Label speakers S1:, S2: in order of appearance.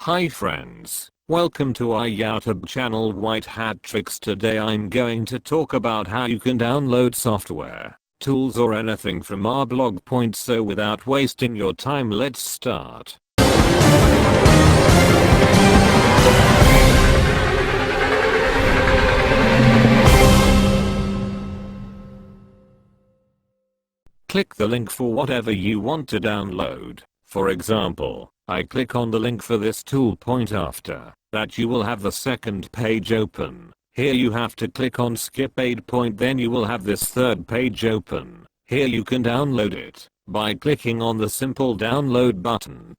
S1: Hi friends, welcome to our YouTube channel White Hat Tricks. Today I'm going to talk about how you can download software, tools or anything from our blog point. So without wasting your time, let's start. Click the link for whatever you want to download. For example, I click on the link for this tool point. After that you will have the second page open. Here you have to click on skip aid point, then you will have this third page open. Here you can download it by clicking on the simple download button.